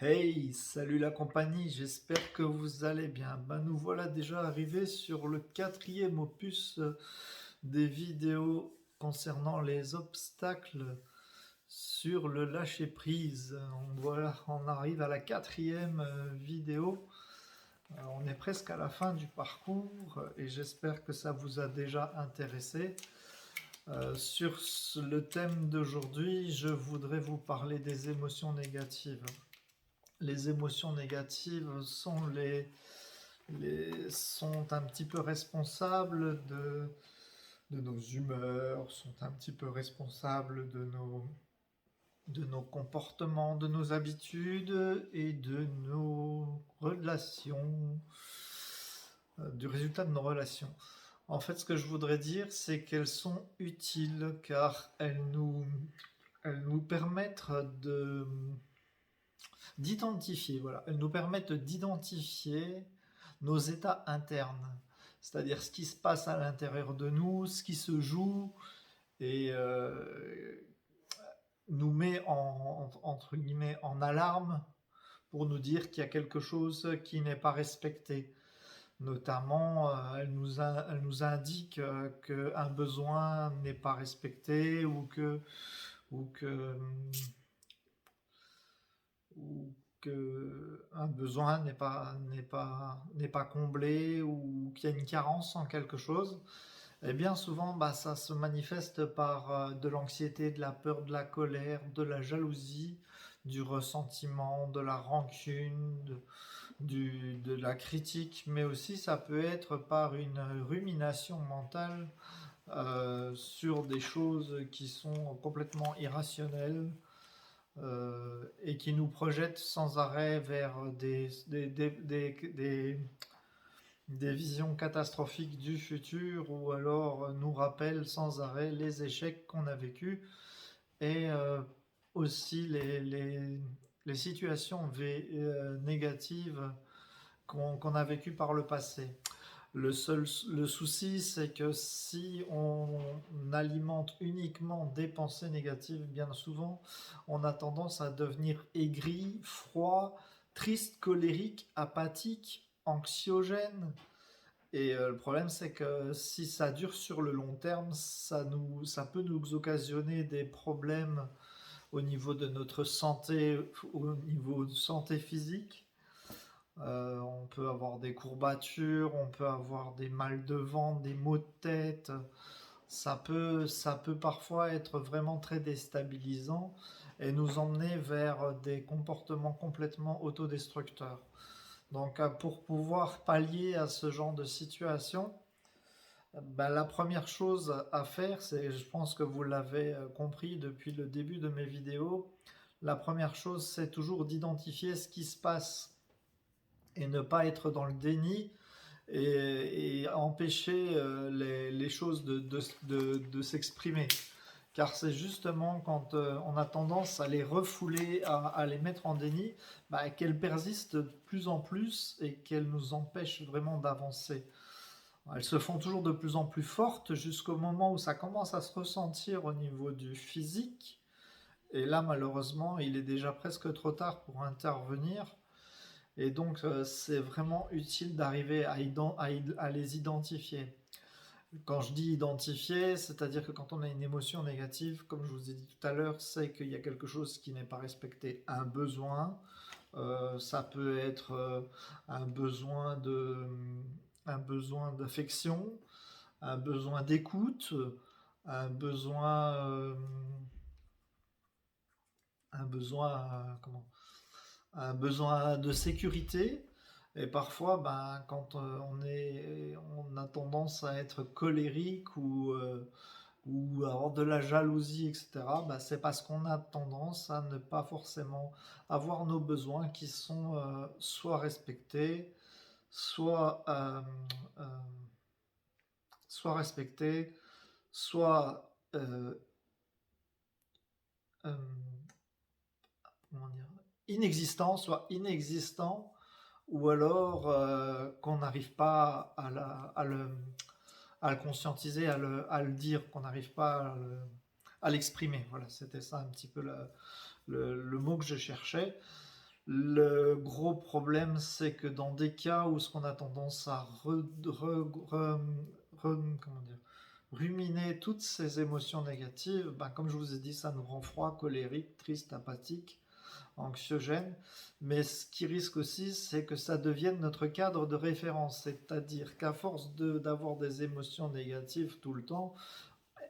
Hey, salut la compagnie, j'espère que vous allez bien. Nous voilà déjà arrivés sur le quatrième opus des vidéos concernant les obstacles sur le lâcher-prise. Voilà, on arrive à la quatrième vidéo. On est presque à la fin du parcours et j'espère que ça vous a déjà intéressé. Le thème d'aujourd'hui, je voudrais vous parler des émotions négatives. Les émotions négatives sont un petit peu responsables de nos humeurs, sont un petit peu responsables de nos comportements, de nos habitudes et de nos relations, du résultat de nos relations. En fait, ce que je voudrais dire, c'est qu'elles sont utiles car elles nous permettent d'identifier, voilà, elles nous permettent d'identifier nos états internes, c'est-à-dire ce qui se passe à l'intérieur de nous, ce qui se joue, et nous met entre guillemets en alarme pour nous dire qu'il y a quelque chose qui n'est pas respecté. Notamment, elle nous indique qu'un besoin n'est pas respecté ou que ou qu'un besoin n'est pas comblé ou qu'il y a une carence en quelque chose, et bien souvent ça se manifeste par de l'anxiété, de la peur, de la colère, de la jalousie, du ressentiment, de la rancune, de la critique, mais aussi ça peut être par une rumination mentale sur des choses qui sont complètement irrationnelles et qui nous projette sans arrêt vers des visions catastrophiques du futur ou alors nous rappelle sans arrêt les échecs qu'on a vécus et aussi les situations négatives qu'on a vécues par le passé. Le souci, c'est que si on alimente uniquement des pensées négatives, bien souvent, on a tendance à devenir aigri, froid, triste, colérique, apathique, anxiogène. Et le problème, c'est que si ça dure sur le long terme, ça peut nous occasionner des problèmes au niveau de notre santé, au niveau de santé physique. On peut avoir des courbatures, on peut avoir des mal de ventre, des maux de tête. Ça peut parfois être vraiment très déstabilisant et nous emmener vers des comportements complètement autodestructeurs. Donc, pour pouvoir pallier à ce genre de situation, la première chose à faire, c'est, je pense que vous l'avez compris depuis le début de mes vidéos, la première chose, c'est toujours d'identifier ce qui se passe et ne pas être dans le déni et empêcher les choses de s'exprimer. Car c'est justement quand on a tendance à les refouler, à les mettre en déni, qu'elles persistent de plus en plus et qu'elles nous empêchent vraiment d'avancer. Elles se font toujours de plus en plus fortes jusqu'au moment où ça commence à se ressentir au niveau du physique. Et là, malheureusement, il est déjà presque trop tard pour intervenir. Et donc, c'est vraiment utile d'arriver à les identifier. Quand je dis identifier, c'est-à-dire que quand on a une émotion négative, comme je vous ai dit tout à l'heure, c'est qu'il y a quelque chose qui n'est pas respecté. Un besoin, ça peut être un besoin d'affection, un besoin d'écoute, un besoin, euh, un besoin, comment, un besoin de sécurité. Et parfois, quand on a tendance à être colérique ou à avoir de la jalousie, etc., c'est parce qu'on a tendance à ne pas forcément avoir nos besoins qui sont soit respectés, soit, euh, soit respectés, soit euh, comment dire, inexistants, soit inexistants, ou alors qu'on n'arrive pas à le conscientiser, à le dire, qu'on n'arrive pas à l'exprimer. Voilà, c'était ça un petit peu le mot que je cherchais. Le gros problème, c'est que dans des cas où ce qu'on a tendance à comment dire, ruminer toutes ces émotions négatives, ben, comme je vous ai dit, ça nous rend froid, colérique, triste, apathique, anxiogène. Mais ce qui risque aussi, c'est que ça devienne notre cadre de référence. C'est-à-dire qu'à force d'avoir des émotions négatives tout le temps,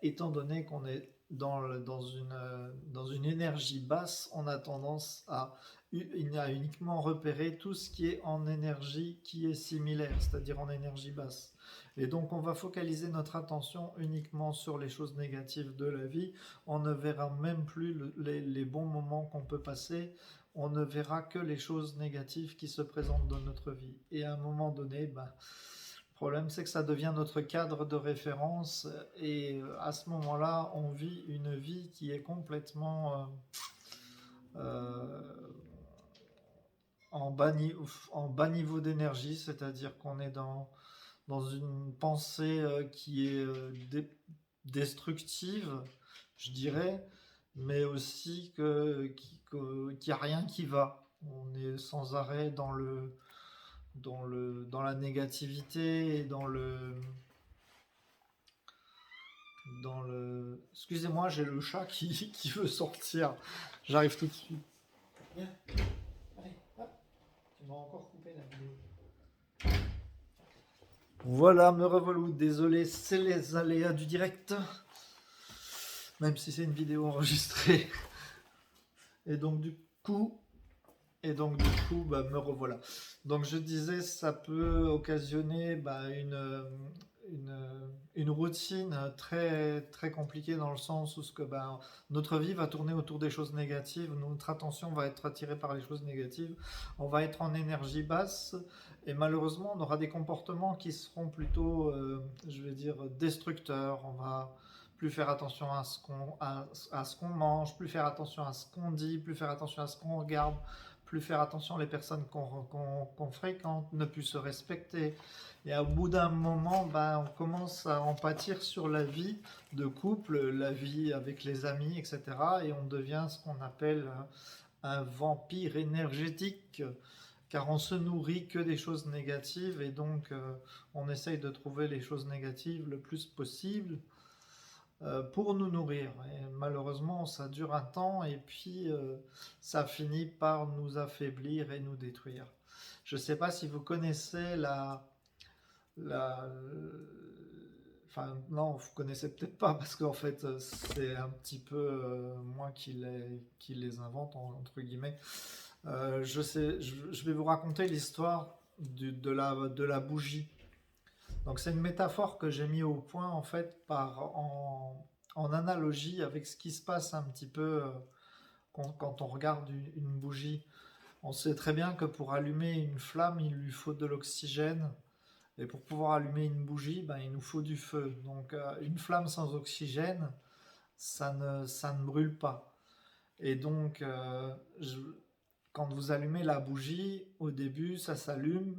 étant donné qu'on est dans une énergie basse, on a tendance à uniquement repérer tout ce qui est en énergie qui est similaire, c'est-à-dire en énergie basse. Et donc on va focaliser notre attention uniquement sur les choses négatives de la vie. On ne verra même plus les bons moments qu'on peut passer. On ne verra que les choses négatives qui se présentent dans notre vie. Et à un moment donné, ben, le problème, c'est que ça devient notre cadre de référence et à ce moment-là, on vit une vie qui est complètement euh, en bas niveau d'énergie, c'est-à-dire qu'on est dans une pensée qui est destructive, je dirais, mais aussi qu'il n'y a rien qui va. On est sans arrêt dans la négativité et Excusez-moi, j'ai le chat qui veut sortir. J'arrive tout de suite. Viens, allez, hop. Tu m'as encore coupé la vidéo. Voilà, me revoilà. Désolé, c'est les aléas du direct. Même si c'est une vidéo enregistrée. Et donc du coup, bah, me revoilà. Donc je disais, ça peut occasionner bah, une, une routine très, très compliquée dans le sens où bah, notre vie va tourner autour des choses négatives, notre attention va être attirée par les choses négatives, on va être en énergie basse et malheureusement on aura des comportements qui seront plutôt, je vais dire, destructeurs. On va plus faire attention à ce qu'on mange, plus faire attention à ce qu'on dit, plus faire attention à ce qu'on regarde, plus faire attention aux personnes qu'on fréquente, ne plus se respecter. Et au bout d'un moment, ben, on commence à en pâtir sur la vie de couple, la vie avec les amis, etc. Et on devient ce qu'on appelle un vampire énergétique, car on se nourrit que des choses négatives et donc on essaye de trouver les choses négatives le plus possible pour nous nourrir. Et malheureusement, ça dure un temps et puis ça finit par nous affaiblir et nous détruire. Je ne sais pas si vous connaissez la... Enfin, non, vous connaissez peut-être pas parce qu'en fait, c'est un petit peu moi qui les invente, entre guillemets. Je vais vous raconter l'histoire de la bougie. Donc c'est une métaphore que j'ai mis au point en fait en analogie avec ce qui se passe un petit peu quand on regarde une bougie. On sait très bien que pour allumer une flamme, il lui faut de l'oxygène. Et pour pouvoir allumer une bougie, ben, il nous faut du feu. Donc une flamme sans oxygène, ça ne brûle pas. Et donc quand vous allumez la bougie, au début, ça s'allume,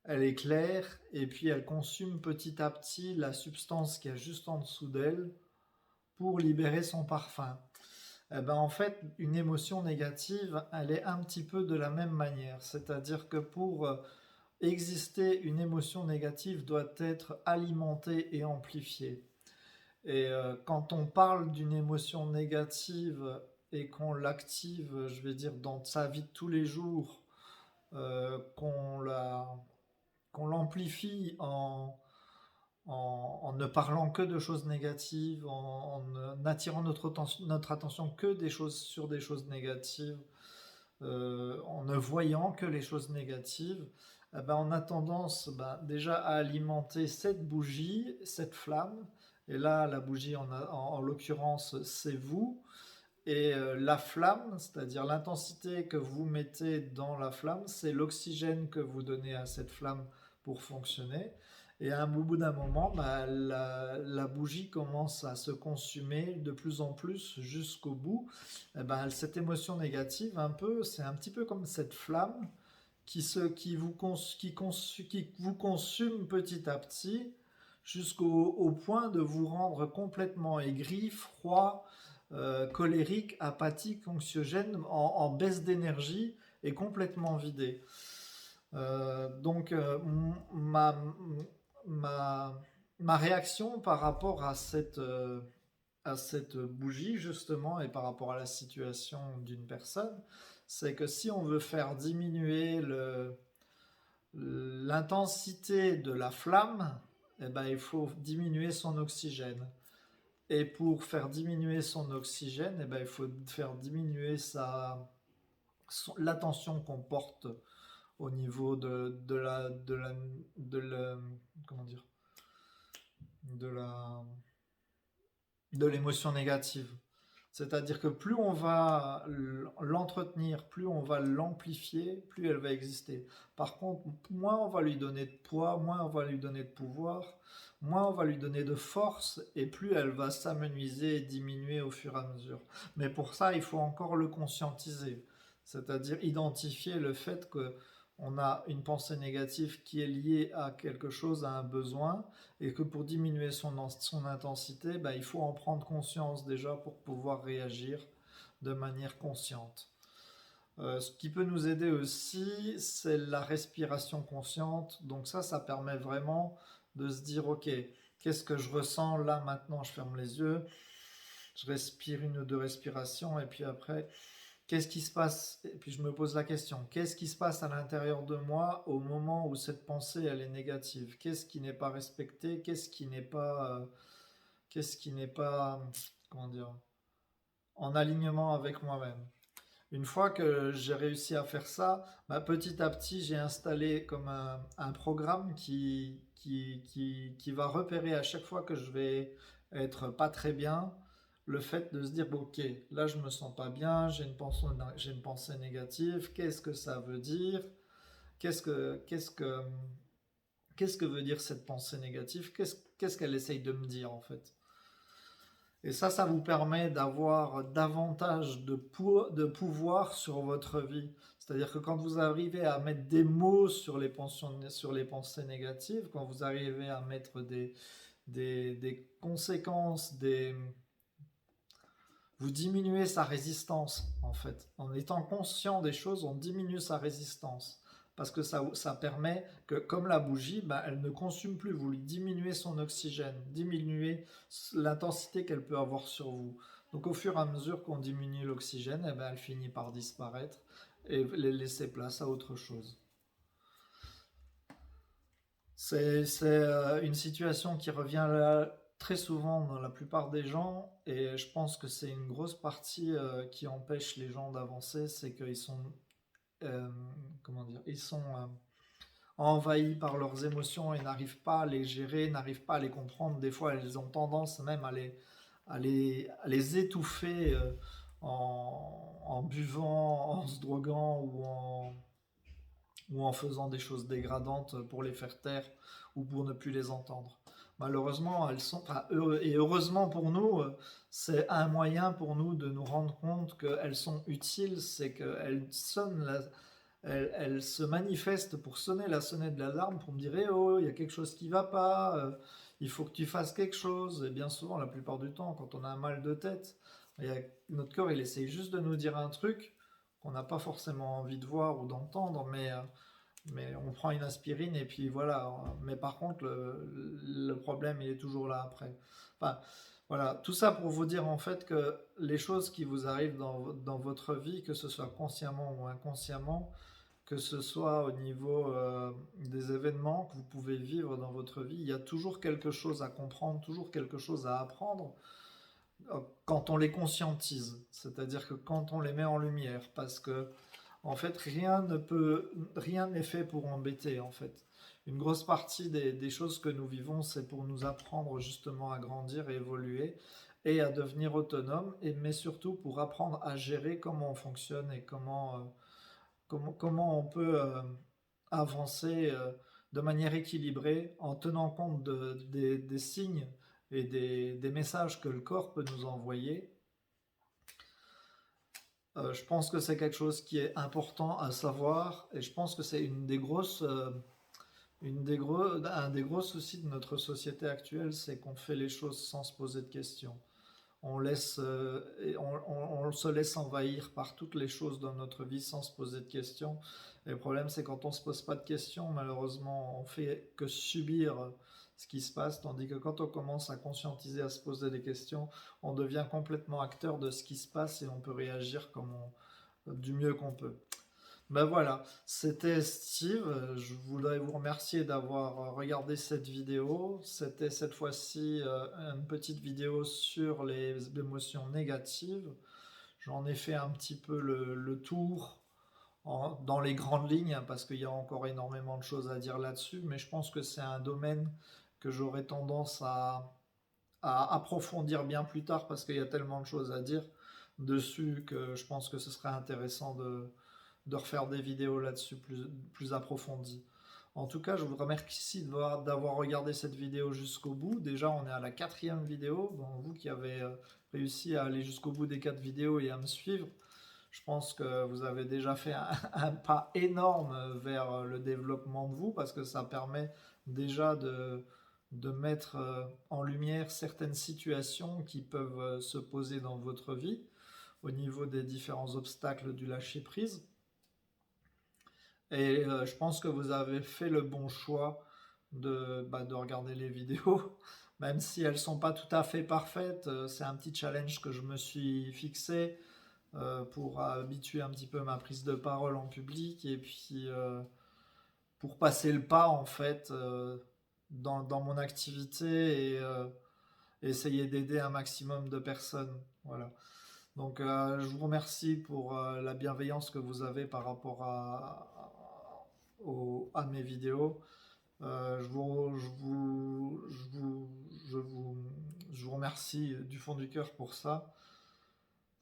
elle éclaire et puis elle consume petit à petit la substance qui est juste en dessous d'elle pour libérer son parfum. Eh ben, en fait, une émotion négative, elle est un petit peu de la même manière. C'est-à-dire que pour exister, une émotion négative doit être alimentée et amplifiée. Et quand on parle d'une émotion négative et qu'on l'active, je vais dire, dans sa vie de tous les jours, qu'on qu'on l'amplifie en ne parlant que de choses négatives, en attirant notre attention que sur des choses négatives, en ne voyant que les choses négatives, eh ben, on a tendance ben, déjà à alimenter cette bougie, cette flamme. Et là, la bougie, en l'occurrence, c'est vous. Et la flamme, c'est-à-dire l'intensité que vous mettez dans la flamme, c'est l'oxygène que vous donnez à cette flamme pour fonctionner. Et à un bout d'un moment, bah, la bougie commence à se consumer de plus en plus jusqu'au bout. Et ben, cette émotion négative, un peu, c'est un petit peu comme cette flamme qui vous consume petit à petit jusqu'au point de vous rendre complètement aigri, froid, colérique, apathique, anxiogène, en baisse d'énergie est complètement vidé. Donc, ma, ma réaction par rapport à cette bougie, justement, et par rapport à la situation d'une personne, c'est que si on veut faire diminuer l'intensité de la flamme, eh ben, il faut diminuer son oxygène. Et pour faire diminuer son oxygène, eh ben, il faut faire diminuer la tension qu'on porte au niveau comment dire, de la, de l'émotion négative. C'est-à-dire que plus on va l'entretenir, plus on va l'amplifier, plus elle va exister. Par contre, moins on va lui donner de poids, moins on va lui donner de pouvoir, moins on va lui donner de force, et plus elle va s'amenuiser et diminuer au fur et à mesure. Mais pour ça, il faut encore le conscientiser. C'est-à-dire identifier le fait que on a une pensée négative qui est liée à quelque chose, à un besoin, et que pour diminuer son intensité, ben, il faut en prendre conscience déjà pour pouvoir réagir de manière consciente. Ce qui peut nous aider aussi, c'est la respiration consciente. Donc ça permet vraiment de se dire, ok, qu'est-ce que je ressens là maintenant? Je ferme les yeux, je respire une ou deux respirations, et puis après, qu'est-ce qui se passe? Et puis je me pose la question, qu'est-ce qui se passe à l'intérieur de moi au moment où cette pensée elle est négative? Qu'est-ce qui n'est pas respecté? Qu'est-ce qui n'est pas, comment dire, en alignement avec moi-même? Une fois que j'ai réussi à faire ça, bah, petit à petit j'ai installé comme un programme qui va repérer à chaque fois que je vais être pas très bien, le fait de se dire, bon, ok, là je me sens pas bien, j'ai une pensée négative, qu'est-ce que ça veut dire? Qu'est-ce que, qu'est-ce que, qu'est-ce que veut dire cette pensée négative? Qu'est-ce qu'elle essaye de me dire en fait? Et ça vous permet d'avoir davantage de pouvoir sur votre vie. C'est-à-dire que quand vous arrivez à mettre des mots sur les pensées négatives, quand vous arrivez à mettre des conséquences, vous diminuez sa résistance, en fait. En étant conscient des choses, on diminue sa résistance. Parce que ça permet que, comme la bougie, ben, elle ne consomme plus. Vous lui diminuez son oxygène, diminuez l'intensité qu'elle peut avoir sur vous. Donc au fur et à mesure qu'on diminue l'oxygène, eh ben, elle finit par disparaître et laisser place à autre chose. C'est une situation qui revient là très souvent dans la plupart des gens, et je pense que c'est une grosse partie qui empêche les gens d'avancer, c'est qu'ils sont, euh, comment dire, ils sont envahis par leurs émotions et n'arrivent pas à les gérer, n'arrivent pas à les comprendre. Des fois, elles ont tendance même à les étouffer en buvant, en se droguant ou en faisant des choses dégradantes pour les faire taire ou pour ne plus les entendre. Malheureusement, elles sont, enfin, et heureusement pour nous, c'est un moyen pour nous de nous rendre compte qu'elles sont utiles, c'est qu'elles sonnent, elles se manifestent pour sonner la sonnette de l'alarme, pour me dire eh oh, il y a quelque chose qui va pas, il faut que tu fasses quelque chose. Et bien souvent, la plupart du temps, quand on a un mal de tête, notre corps il essaye juste de nous dire un truc qu'on n'a pas forcément envie de voir ou d'entendre, mais on prend une aspirine et puis voilà. Mais par contre, le problème, il est toujours là après. Enfin, voilà, tout ça pour vous dire en fait que les choses qui vous arrivent dans votre vie, que ce soit consciemment ou inconsciemment, que ce soit au niveau des événements que vous pouvez vivre dans votre vie, il y a toujours quelque chose à comprendre, toujours quelque chose à apprendre quand on les conscientise, c'est-à-dire que quand on les met en lumière, parce que en fait rien n'est fait pour embêter en fait. Une grosse partie des choses que nous vivons, c'est pour nous apprendre justement à grandir et évoluer et à devenir autonome, mais surtout pour apprendre à gérer comment on fonctionne et comment on peut avancer de manière équilibrée en tenant compte des signes et des messages que le corps peut nous envoyer. Je pense que c'est quelque chose qui est important à savoir, et je pense que c'est un des gros soucis de notre société actuelle, c'est qu'on fait les choses sans se poser de questions. on se laisse envahir par toutes les choses dans notre vie sans se poser de questions. Et le problème, c'est quand on se pose pas de questions, malheureusement, on fait que subir ce qui se passe, tandis que quand on commence à conscientiser, à se poser des questions, on devient complètement acteur de ce qui se passe et on peut réagir du mieux qu'on peut. Ben voilà, c'était Steve. Je voudrais vous remercier d'avoir regardé cette vidéo. C'était cette fois-ci une petite vidéo sur les émotions négatives. J'en ai fait un petit peu le tour dans les grandes lignes, hein, parce qu'il y a encore énormément de choses à dire là-dessus, mais je pense que c'est un domaine que j'aurais tendance à approfondir bien plus tard, parce qu'il y a tellement de choses à dire dessus que je pense que ce serait intéressant de refaire des vidéos là-dessus plus approfondies. En tout cas, je vous remercie d'avoir regardé cette vidéo jusqu'au bout. Déjà, on est à la 4e vidéo. Bon, vous qui avez réussi à aller jusqu'au bout des 4 vidéos et à me suivre, je pense que vous avez déjà fait un pas énorme vers le développement de vous, parce que ça permet déjà de mettre en lumière certaines situations qui peuvent se poser dans votre vie au niveau des différents obstacles du lâcher-prise. Et je pense que vous avez fait le bon choix de regarder les vidéos, même si elles sont pas tout à fait parfaites. C'est un petit challenge que je me suis fixé pour habituer un petit peu ma prise de parole en public et puis pour passer le pas en fait dans mon activité et essayer d'aider un maximum de personnes. Voilà. Donc je vous remercie pour la bienveillance que vous avez par rapport à mes vidéos. Je vous remercie du fond du cœur pour ça.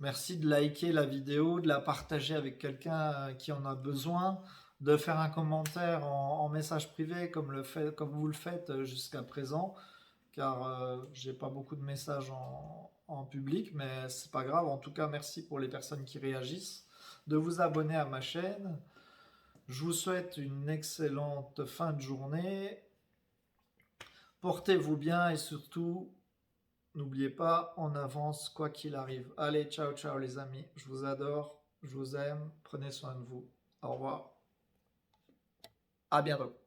Merci de liker la vidéo, de la partager avec quelqu'un qui en a besoin, de faire un commentaire en message privé comme vous le faites jusqu'à présent, car j'ai pas beaucoup de messages en public, mais c'est pas grave. En tout cas, merci pour les personnes qui réagissent, de vous abonner à ma chaîne. Je vous souhaite une excellente fin de journée. Portez-vous bien et surtout, n'oubliez pas, on avance quoi qu'il arrive. Allez, ciao, ciao les amis. Je vous adore, je vous aime. Prenez soin de vous. Au revoir. À bientôt.